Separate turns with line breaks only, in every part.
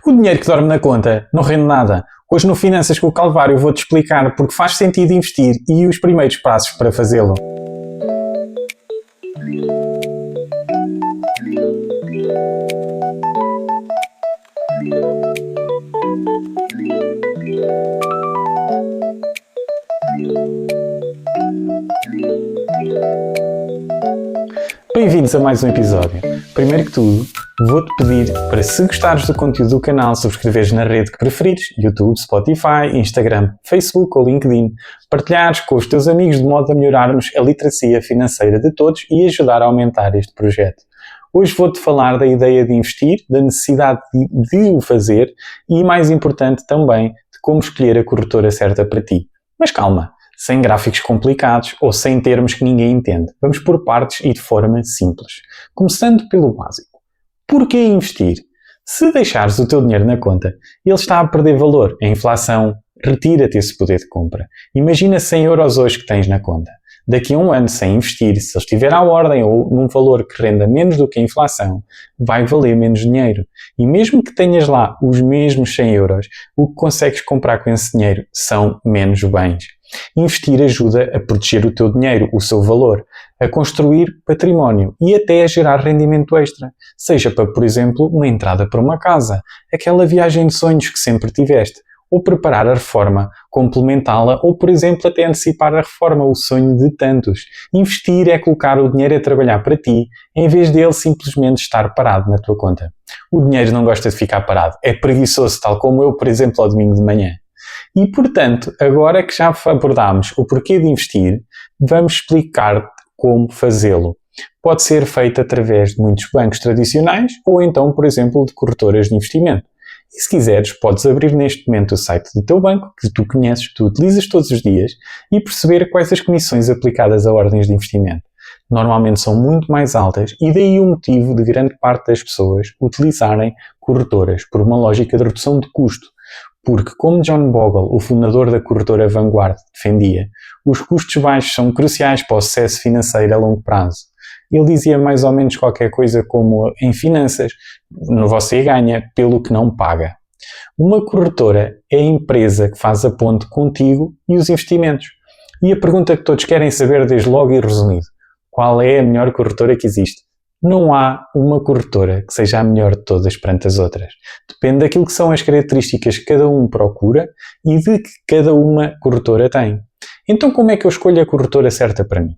O dinheiro que dorme na conta não rende nada. Hoje no Finanças com o Calvário vou-te explicar porque faz sentido investir e os primeiros passos para fazê-lo. Bem-vindos a mais um episódio. Primeiro que tudo, vou-te pedir para, se gostares do conteúdo do canal, subscreveres na rede que preferires, YouTube, Spotify, Instagram, Facebook ou LinkedIn, partilhares com os teus amigos de modo a melhorarmos a literacia financeira de todos e ajudar a aumentar este projeto. Hoje vou-te falar da ideia de investir, da necessidade de o fazer e, mais importante também, de como escolher a corretora certa para ti. Mas calma! Sem gráficos complicados ou sem termos que ninguém entende. Vamos por partes e de forma simples. Começando pelo básico. Porquê investir? Se deixares o teu dinheiro na conta, ele está a perder valor. A inflação retira-te esse poder de compra. Imagina 100 euros hoje que tens na conta. Daqui a um ano, sem investir, se ele estiver à ordem ou num valor que renda menos do que a inflação, vai valer menos dinheiro. E mesmo que tenhas lá os mesmos 100 euros, o que consegues comprar com esse dinheiro são menos bens. Investir ajuda a proteger o teu dinheiro, o seu valor, a construir património e até a gerar rendimento extra. Seja para, por exemplo, uma entrada para uma casa, aquela viagem de sonhos que sempre tiveste, ou preparar a reforma, complementá-la ou, por exemplo, até antecipar a reforma, o sonho de tantos. Investir é colocar o dinheiro a trabalhar para ti, em vez dele simplesmente estar parado na tua conta. O dinheiro não gosta de ficar parado, é preguiçoso, tal como eu, por exemplo, ao domingo de manhã. E, portanto, agora que já abordámos o porquê de investir, vamos explicar como fazê-lo. Pode ser feito através de muitos bancos tradicionais ou então, por exemplo, de corretoras de investimento. E se quiseres, podes abrir neste momento o site do teu banco, que tu conheces, que tu utilizas todos os dias, e perceber quais as comissões aplicadas a ordens de investimento. Normalmente são muito mais altas e daí o motivo de grande parte das pessoas utilizarem corretoras por uma lógica de redução de custo. Porque, como John Bogle, o fundador da corretora Vanguard, defendia, os custos baixos são cruciais para o sucesso financeiro a longo prazo. Ele dizia mais ou menos qualquer coisa como, em finanças, você ganha pelo que não paga. Uma corretora é a empresa que faz a ponte contigo e os investimentos. E a pergunta que todos querem saber desde logo e resumido: qual é a melhor corretora que existe? Não há uma corretora que seja a melhor de todas perante as outras. Depende daquilo que são as características que cada um procura e de que cada uma corretora tem. Então, como é que eu escolho a corretora certa para mim?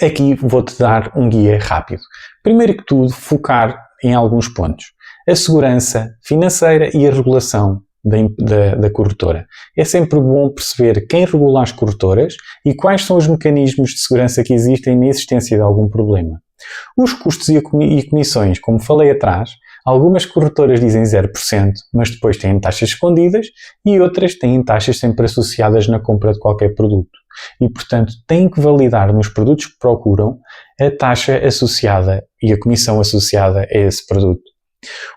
Aqui vou-te dar um guia rápido. Primeiro que tudo, focar em alguns pontos. A segurança financeira e a regulação da corretora. É sempre bom perceber quem regula as corretoras e quais são os mecanismos de segurança que existem na existência de algum problema. Os custos e comissões, como falei atrás, algumas corretoras dizem 0%, mas depois têm taxas escondidas e outras têm taxas sempre associadas na compra de qualquer produto. E, portanto, têm que validar nos produtos que procuram a taxa associada e a comissão associada a esse produto.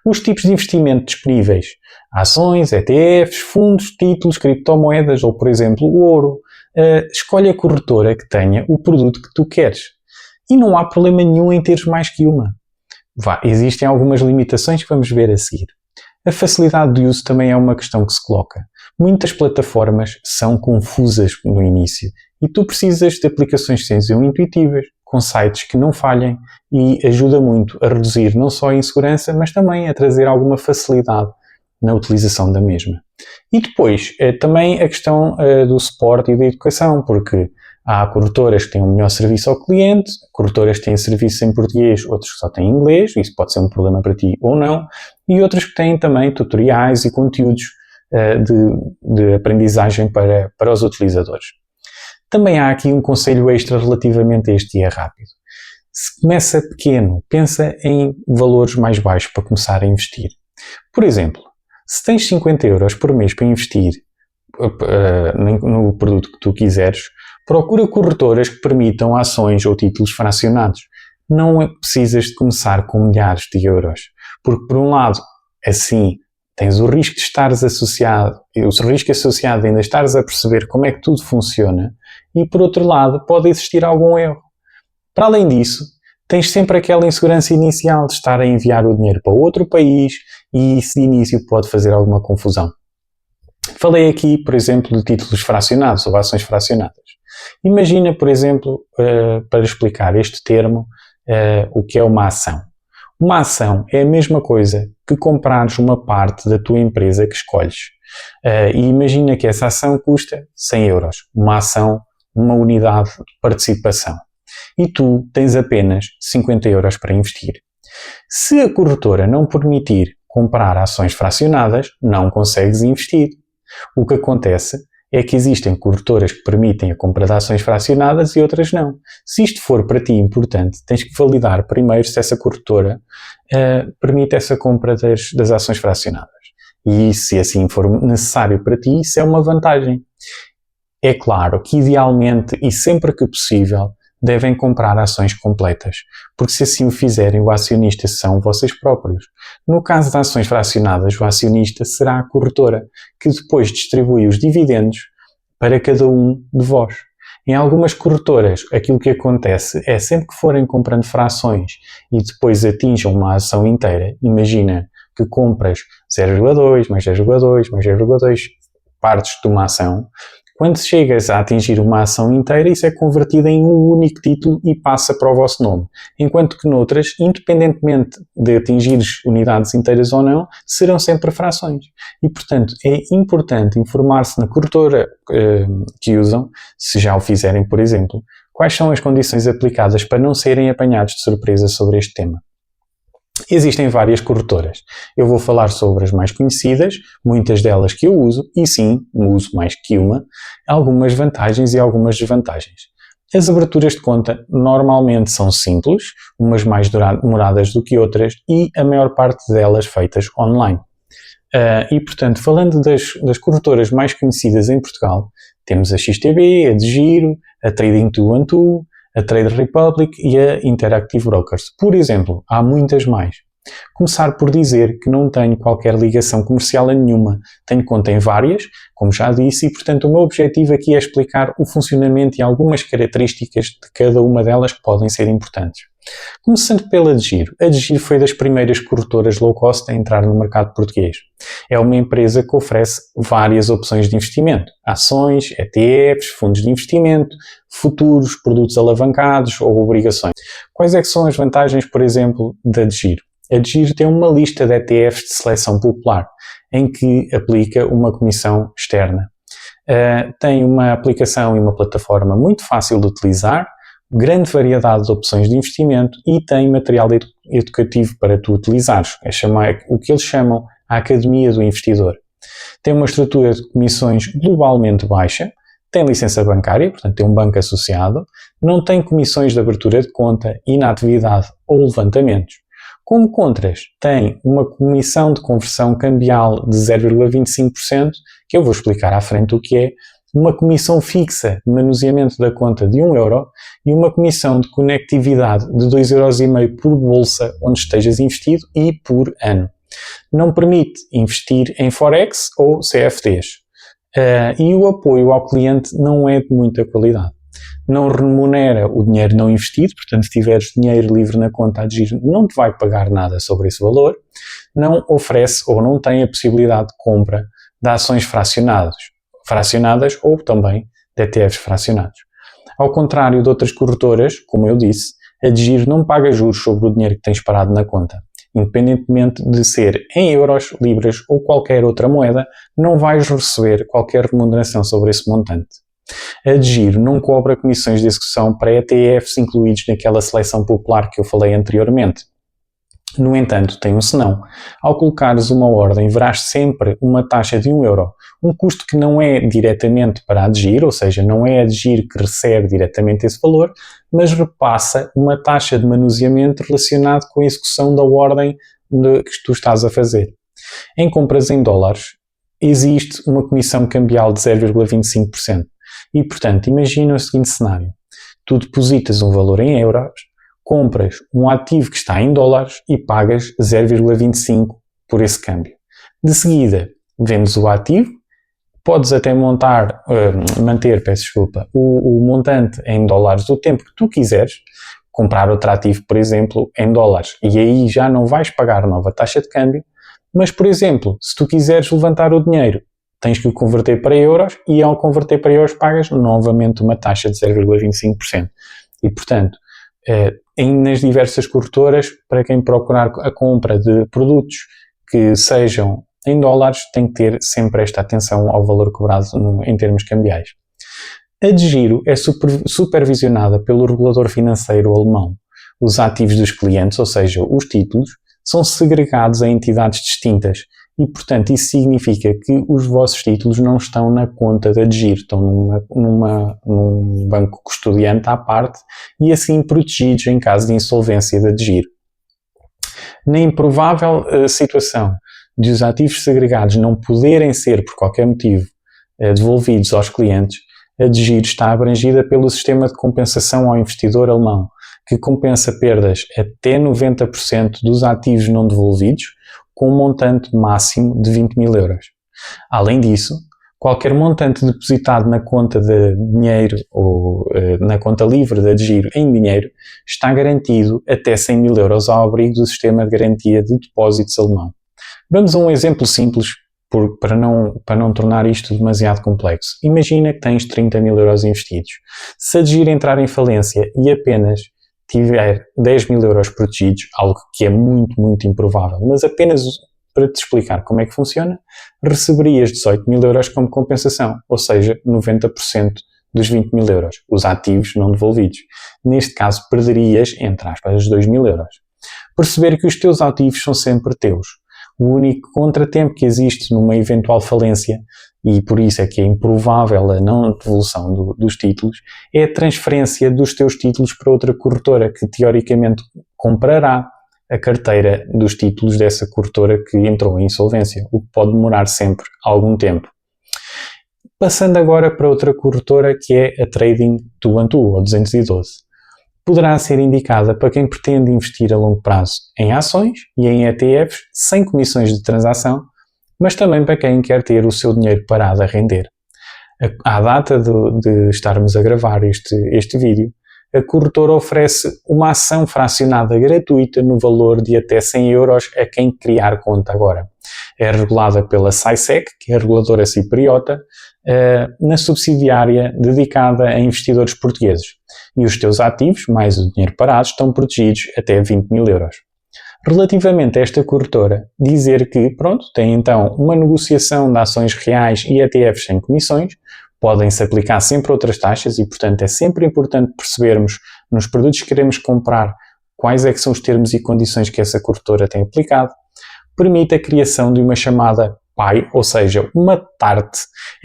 Os tipos de investimento disponíveis: ações, ETFs, fundos, títulos, criptomoedas ou, por exemplo, o ouro. Escolhe a corretora que tenha o produto que tu queres. E não há problema nenhum em teres mais que uma. Existem algumas limitações que vamos ver a seguir. A facilidade de uso também é uma questão que se coloca. Muitas plataformas são confusas no início e tu precisas de aplicações que sejam intuitivas, com sites que não falhem, e ajuda muito a reduzir não só a insegurança, mas também a trazer alguma facilidade na utilização da mesma. E depois, também a questão do suporte e da educação, porque há corretoras que têm um melhor serviço ao cliente, corretoras que têm serviços em português, outros que só têm inglês, isso pode ser um problema para ti ou não, e outras que têm também tutoriais e conteúdos de aprendizagem para os utilizadores. Também há aqui um conselho extra relativamente a este e é rápido. Se começa pequeno, pensa em valores mais baixos para começar a investir. Por exemplo, se tens 50 euros por mês para investir no produto que tu quiseres, procura corretoras que permitam ações ou títulos fracionados. Não precisas de começar com milhares de euros, porque por um lado, assim, tens o risco de estares associado, o risco associado de ainda estares a perceber como é que tudo funciona, e por outro lado, pode existir algum erro. Para além disso, tens sempre aquela insegurança inicial de estar a enviar o dinheiro para outro país e isso de início pode fazer alguma confusão. Falei aqui, por exemplo, de títulos fracionados ou ações fracionadas. Imagina, por exemplo, para explicar este termo, o que é uma ação. Uma ação é a mesma coisa que comprares uma parte da tua empresa que escolhes. E imagina que essa ação custa 100 euros. Uma ação, uma unidade de participação. E tu tens apenas 50 euros para investir. Se a corretora não permitir comprar ações fracionadas, não consegues investir. O que acontece é que existem corretoras que permitem a compra de ações fracionadas e outras não. Se isto for para ti importante, tens que validar primeiro se essa corretora permite essa compra das ações fracionadas. E se assim for necessário para ti, isso é uma vantagem. É claro que idealmente e sempre que possível devem comprar ações completas, porque se assim o fizerem, o acionista são vocês próprios. No caso de ações fracionadas, o acionista será a corretora, que depois distribui os dividendos para cada um de vós. Em algumas corretoras, aquilo que acontece é sempre que forem comprando frações e depois atinjam uma ação inteira, imagina que compras 0,2 mais 0,2 mais 0,2 partes de uma ação. Quando chegas a atingir uma ação inteira, isso é convertido em um único título e passa para o vosso nome. Enquanto que noutras, independentemente de atingires unidades inteiras ou não, serão sempre frações. E, portanto, é importante informar-se na corretora que usam, se já o fizerem, por exemplo, quais são as condições aplicadas para não serem apanhados de surpresa sobre este tema. Existem várias corretoras. Eu vou falar sobre as mais conhecidas, muitas delas que eu uso, e sim, uso mais que uma, algumas vantagens e algumas desvantagens. As aberturas de conta normalmente são simples, umas mais demoradas do que outras, e a maior parte delas feitas online. E, portanto, falando das corretoras mais conhecidas em Portugal, temos a XTB, a DEGIRO, a Trading212, a Trade Republic e a Interactive Brokers. Por exemplo, há muitas mais. Começar por dizer que não tenho qualquer ligação comercial a nenhuma. Tenho conta em várias, como já disse, e portanto o meu objetivo aqui é explicar o funcionamento e algumas características de cada uma delas que podem ser importantes. Começando pela DEGIRO. A DEGIRO foi das primeiras corretoras low cost a entrar no mercado português. É uma empresa que oferece várias opções de investimento. Ações, ETFs, fundos de investimento, futuros, produtos alavancados ou obrigações. Quais é que são as vantagens, por exemplo, da DEGIRO? A DEGIRO tem uma lista de ETFs de seleção popular, em que aplica uma comissão externa. Tem uma aplicação e uma plataforma muito fácil de utilizar, grande variedade de opções de investimento e tem material educativo para tu utilizares. O que eles chamam a Academia do Investidor. Tem uma estrutura de comissões globalmente baixa, tem licença bancária, portanto tem um banco associado, não tem comissões de abertura de conta, inatividade ou levantamentos. Como contras, tem uma comissão de conversão cambial de 0,25%, que eu vou explicar à frente o que é, uma comissão fixa de manuseamento da conta de 1 euro e uma comissão de conectividade de 2,5 € por bolsa onde estejas investido e por ano. Não permite investir em Forex ou CFDs. E o apoio ao cliente não é de muita qualidade. Não remunera o dinheiro não investido, portanto, se tiveres dinheiro livre na conta a DEGIRO, não te vai pagar nada sobre esse valor. Não oferece ou não tem a possibilidade de compra de ações fracionadas ou também de ETFs fracionados. Ao contrário de outras corretoras, como eu disse, a DEGIRO não paga juros sobre o dinheiro que tens parado na conta. Independentemente de ser em euros, libras ou qualquer outra moeda, não vais receber qualquer remuneração sobre esse montante. A DEGIRO não cobra comissões de execução para ETFs incluídos naquela seleção popular que eu falei anteriormente. No entanto, tem um senão. Ao colocares uma ordem, verás sempre uma taxa de 1 euro, um custo que não é diretamente para a DEGIRO, ou seja, não é a DEGIRO que recebe diretamente esse valor, mas repassa uma taxa de manuseamento relacionada com a execução da ordem que tu estás a fazer. Em compras em dólares, existe uma comissão cambial de 0,25%. E, portanto, imagina o seguinte cenário. Tu depositas um valor em euros, compras um ativo que está em dólares e pagas 0,25 por esse câmbio. De seguida, vendes o ativo, podes até manter o montante em dólares o tempo que tu quiseres, comprar outro ativo, por exemplo, em dólares, e aí já não vais pagar nova taxa de câmbio, Mas, por exemplo, se tu quiseres levantar o dinheiro, tens que o converter para euros e ao converter para euros pagas novamente uma taxa de 0,25%. E, portanto, nas diversas corretoras, para quem procurar a compra de produtos que sejam em dólares, tem que ter sempre esta atenção ao valor cobrado em termos cambiais. A DEGIRO é supervisionada pelo regulador financeiro alemão. Os ativos dos clientes, ou seja, os títulos, são segregados a entidades distintas e, portanto, isso significa que os vossos títulos não estão na conta da DEGIRO, estão num banco custodiante à parte e assim protegidos em caso de insolvência da DEGIRO. Na improvável situação de os ativos segregados não poderem ser, por qualquer motivo, devolvidos aos clientes, a DEGIRO está abrangida pelo sistema de compensação ao investidor alemão, que compensa perdas até 90% dos ativos não devolvidos, com um montante máximo de 20.000 euros. Além disso, qualquer montante depositado na conta de dinheiro ou na conta livre da DEGIRO em dinheiro está garantido até 100.000 euros ao abrigo do sistema de garantia de depósitos alemão. Vamos a um exemplo simples para não tornar isto demasiado complexo. Imagina que tens 30.000 euros investidos. Se a DEGIRO entrar em falência e apenas tiver 10.000 euros protegidos, algo que é muito, muito improvável, mas apenas para te explicar como é que funciona, receberias 18.000 euros como compensação, ou seja, 90% dos 20.000 euros, os ativos não devolvidos. Neste caso, perderias, entre aspas, 2.000 euros. Perceber que os teus ativos são sempre teus. O único contratempo que existe numa eventual falência, e por isso é que é improvável a não devolução dos títulos, é a transferência dos teus títulos para outra corretora que teoricamente comprará a carteira dos títulos dessa corretora que entrou em insolvência, o que pode demorar sempre algum tempo. Passando agora para outra corretora que é a Trading 212 ou 212. Poderá ser indicada para quem pretende investir a longo prazo em ações e em ETFs sem comissões de transação, mas também para quem quer ter o seu dinheiro parado a render. À data de estarmos a gravar este vídeo, a corretora oferece uma ação fracionada gratuita no valor de até 100 euros a quem criar conta agora. É regulada pela SISEC, que é a reguladora cipriota, na subsidiária dedicada a investidores portugueses. E os teus ativos, mais o dinheiro parado, estão protegidos até 20.000 euros. Relativamente a esta corretora, dizer que, tem então uma negociação de ações reais e ETFs sem comissões, podem-se aplicar sempre outras taxas e, portanto, é sempre importante percebermos nos produtos que queremos comprar quais é que são os termos e condições que essa corretora tem aplicado. Permite a criação de uma chamada PAI, ou seja, uma TART,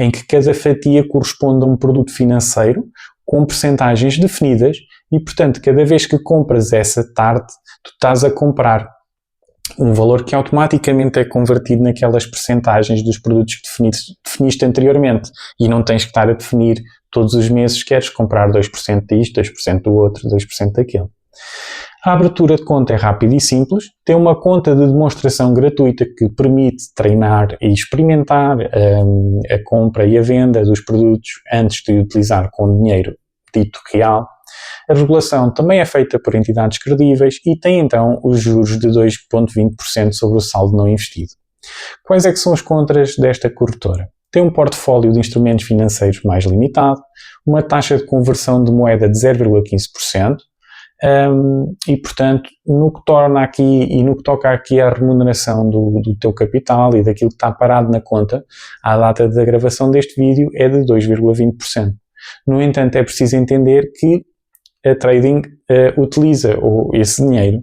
em que cada fatia corresponde a um produto financeiro com percentagens definidas e, portanto, cada vez que compras essa TART, tu estás a comprar um valor que automaticamente é convertido naquelas percentagens dos produtos que definiste anteriormente e não tens que estar a definir todos os meses queres comprar 2% disto, 2% do outro, 2% daquilo. A abertura de conta é rápida e simples, tem uma conta de demonstração gratuita que permite treinar e experimentar a compra e a venda dos produtos antes de utilizar com dinheiro dito real. A regulação também é feita por entidades credíveis e tem então os juros de 2,20% sobre o saldo não investido. Quais é que são as contras desta corretora? Tem um portfólio de instrumentos financeiros mais limitado, uma taxa de conversão de moeda de 0,15%, e, portanto, no que toca aqui à remuneração do teu capital e daquilo que está parado na conta, à data da gravação deste vídeo é de 2,20%. No entanto, é preciso entender que a Trading utiliza esse dinheiro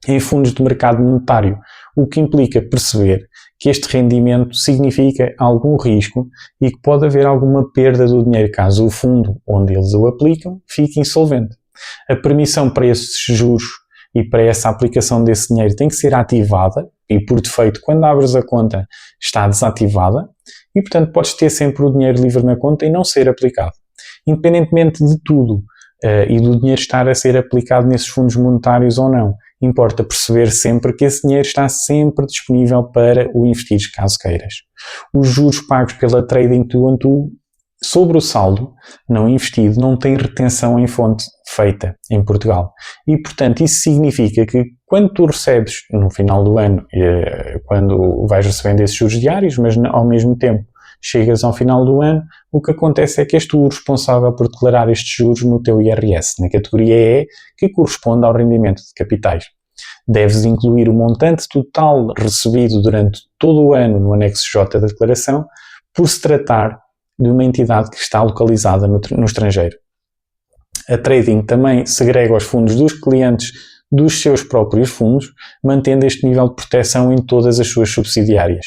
em fundos de mercado monetário, o que implica perceber que este rendimento significa algum risco e que pode haver alguma perda do dinheiro caso o fundo onde eles o aplicam fique insolvente. A permissão para esses juros e para essa aplicação desse dinheiro tem que ser ativada e, por defeito, quando abres a conta está desativada e, portanto, podes ter sempre o dinheiro livre na conta e não ser aplicado. Independentemente de tudo e do dinheiro estar a ser aplicado nesses fundos monetários ou não, importa perceber sempre que esse dinheiro está sempre disponível para o investir caso queiras. Os juros pagos pela Trading 212 sobre o saldo não investido, não tem retenção em fonte feita em Portugal. E, portanto, isso significa que quando tu recebes no final do ano, quando vais recebendo esses juros diários, mas ao mesmo tempo chegas ao final do ano, o que acontece é que és tu o responsável por declarar estes juros no teu IRS, na categoria E, que corresponde ao rendimento de capitais. Deves incluir o montante total recebido durante todo o ano no anexo J da declaração, por se tratar de uma entidade que está localizada no estrangeiro. A Trading também segrega os fundos dos clientes dos seus próprios fundos, mantendo este nível de proteção em todas as suas subsidiárias.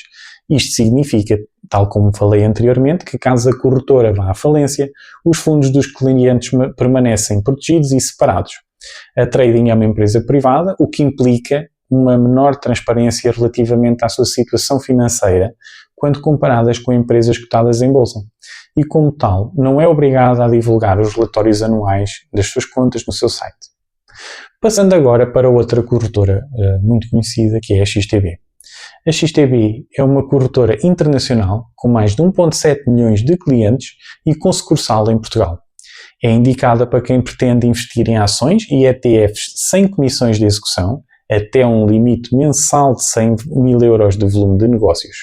Isto significa, tal como falei anteriormente, que caso a corretora vá à falência, os fundos dos clientes permanecem protegidos e separados. A Trading é uma empresa privada, o que implica uma menor transparência relativamente à sua situação financeira quando comparadas com empresas cotadas em bolsa. E, como tal, não é obrigada a divulgar os relatórios anuais das suas contas no seu site. Passando agora para outra corretora muito conhecida, que é a XTB. A XTB é uma corretora internacional com mais de 1,7 milhões de clientes e com sucursal em Portugal. É indicada para quem pretende investir em ações e ETFs sem comissões de execução, até um limite mensal de 100 mil euros de volume de negócios,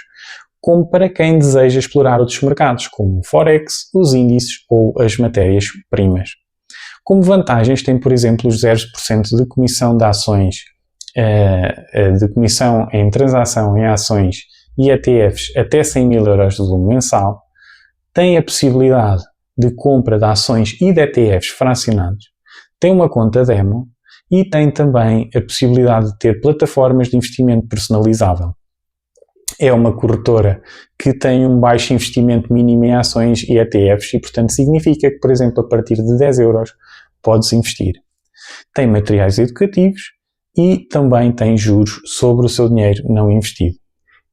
como para quem deseja explorar outros mercados, como o Forex, os índices ou as matérias-primas. Como vantagens tem, por exemplo, os 0% de comissão de ações, de comissão em transação em ações e ETFs até 100 mil euros de volume mensal, tem a possibilidade de compra de ações e de ETFs fracionados, tem uma conta demo e tem também a possibilidade de ter plataformas de investimento personalizável. É uma corretora que tem um baixo investimento mínimo em ações e ETFs e, portanto, significa que, por exemplo, a partir de 10 euros podes investir. Tem materiais educativos e também tem juros sobre o seu dinheiro não investido.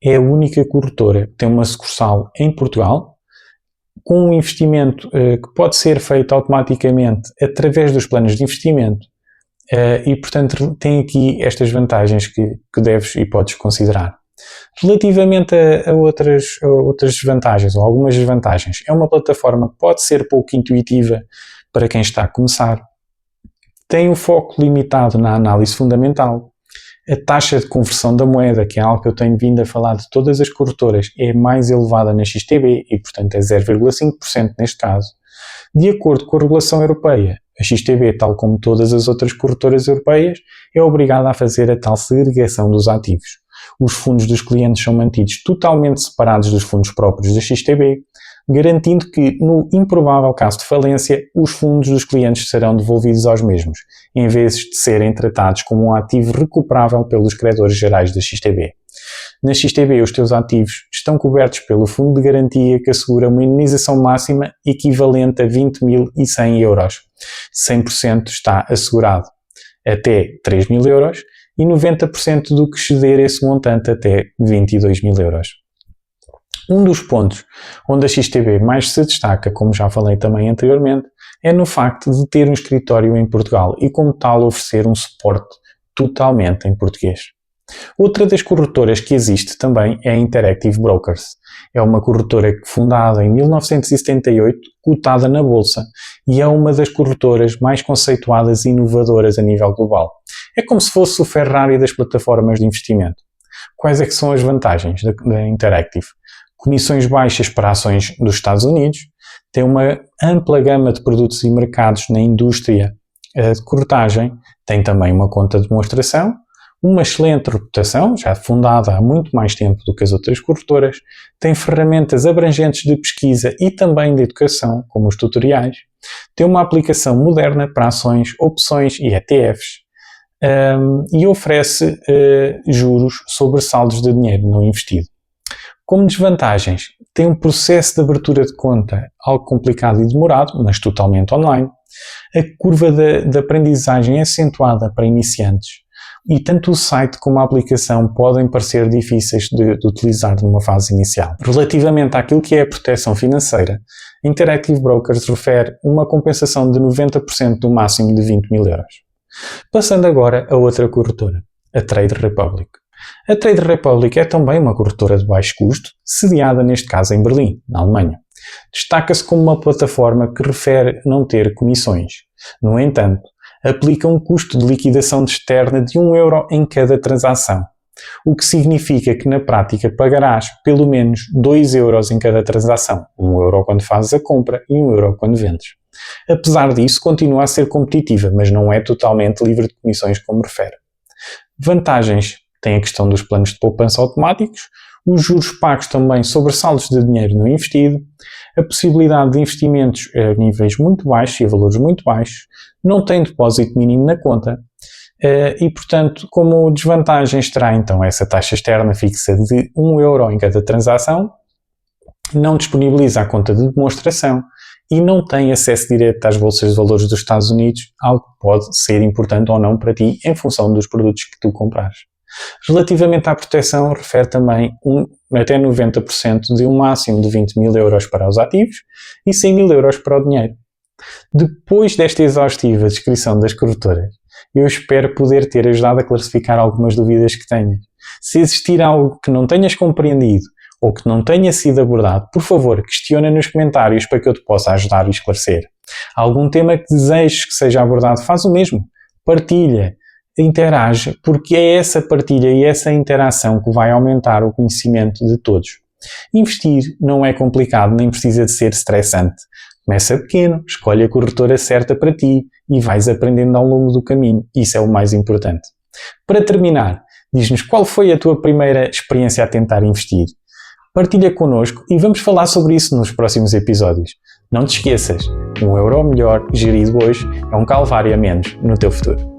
É a única corretora que tem uma sucursal em Portugal, com um investimento que pode ser feito automaticamente através dos planos de investimento e, portanto, tem aqui estas vantagens que deves e podes considerar. Relativamente a outras vantagens, ou algumas desvantagens, é uma plataforma que pode ser pouco intuitiva para quem está a começar, tem um foco limitado na análise fundamental, a taxa de conversão da moeda, que é algo que eu tenho vindo a falar de todas as corretoras, é mais elevada na XTB e, portanto, é 0,5% neste caso. De acordo com a regulação europeia, a XTB, tal como todas as outras corretoras europeias, é obrigada a fazer a tal segregação dos ativos. Os fundos dos clientes são mantidos totalmente separados dos fundos próprios da XTB, garantindo que, no improvável caso de falência, os fundos dos clientes serão devolvidos aos mesmos, em vez de serem tratados como um ativo recuperável pelos credores gerais da XTB. Na XTB, os teus ativos estão cobertos pelo fundo de garantia que assegura uma indenização máxima equivalente a 20.100 euros. 100% está assegurado até 3.000 euros e 90% do que exceder esse montante até 22.000 euros. Um dos pontos onde a XTB mais se destaca, como já falei também anteriormente, é no facto de ter um escritório em Portugal e, como tal, oferecer um suporte totalmente em português. Outra das corretoras que existe também é a Interactive Brokers. É uma corretora fundada em 1978, cotada na Bolsa, e é uma das corretoras mais conceituadas e inovadoras a nível global. É como se fosse o Ferrari das plataformas de investimento. Quais é que são as vantagens da Interactive? Comissões baixas para ações dos Estados Unidos, tem uma ampla gama de produtos e mercados na indústria de corretagem, tem também uma conta de demonstração, uma excelente reputação, já fundada há muito mais tempo do que as outras corretoras, tem ferramentas abrangentes de pesquisa e também de educação, como os tutoriais, tem uma aplicação moderna para ações, opções e ETFs, e oferece juros sobre saldos de dinheiro não investido. Como desvantagens, tem um processo de abertura de conta algo complicado e demorado, mas totalmente online. A curva de aprendizagem é acentuada para iniciantes e tanto o site como a aplicação podem parecer difíceis de utilizar numa fase inicial. Relativamente àquilo que é a proteção financeira, a Interactive Brokers refere uma compensação de 90% do máximo de 20.000 euros. Passando agora a outra corretora, a Trade Republic. A Trade Republic é também uma corretora de baixo custo, sediada neste caso em Berlim, na Alemanha. Destaca-se como uma plataforma que refere não ter comissões. No entanto, aplica um custo de liquidação externa de 1€ em cada transação, o que significa que na prática pagarás pelo menos 2€ em cada transação, 1€ quando fazes a compra e 1€ quando vendes. Apesar disso, continua a ser competitiva, mas não é totalmente livre de comissões como refere. Vantagens: tem a questão dos planos de poupança automáticos, os juros pagos também sobre saldos de dinheiro não investido, a possibilidade de investimentos a níveis muito baixos e a valores muito baixos, não tem depósito mínimo na conta e, portanto, como desvantagens terá então essa taxa externa fixa de 1€ em cada transação, não disponibiliza a conta de demonstração e não tem acesso direto às bolsas de valores dos Estados Unidos, algo que pode ser importante ou não para ti em função dos produtos que tu comprares. Relativamente à proteção, refere também até 90% de um máximo de 20.000€ para os ativos e 100.000€ para o dinheiro. Depois desta exaustiva descrição das corretoras, eu espero poder ter ajudado a classificar algumas dúvidas que tenhas. Se existir algo que não tenhas compreendido ou que não tenha sido abordado, por favor, questiona nos comentários para que eu te possa ajudar e esclarecer. Algum tema que desejes que seja abordado, faz o mesmo. Partilha, interage, porque é essa partilha e essa interação que vai aumentar o conhecimento de todos. Investir não é complicado nem precisa de ser estressante. Começa pequeno, escolhe a corretora certa para ti e vais aprendendo ao longo do caminho. Isso é o mais importante. Para terminar, diz-nos qual foi a tua primeira experiência a tentar investir. Partilha connosco e vamos falar sobre isso nos próximos episódios. Não te esqueças, 1€ melhor gerido hoje é um calvário a menos no teu futuro.